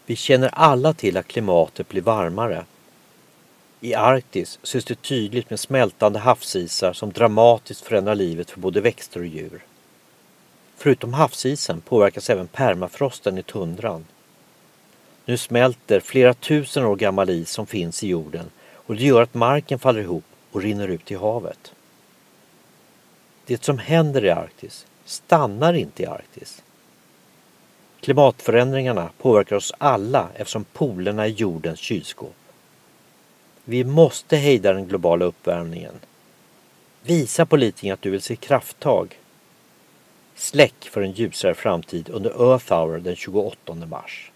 Vi känner alla till att klimatet blir varmare. I Arktis syns det tydligt med smältande havsisar som dramatiskt förändrar livet för både växter och djur. Förutom havsisen påverkas även permafrosten i tundran. Nu smälter flera tusen år gammal is som finns i jorden och det gör att marken faller ihop och rinner ut i havet. Det som händer i Arktis stannar inte i Arktis. Klimatförändringarna påverkar oss alla eftersom polerna är jordens kylskåp. Vi måste hejda den globala uppvärmningen. Visa politikerna att du vill se krafttag. Släck för en ljusare framtid under Earth Hour den 28 mars.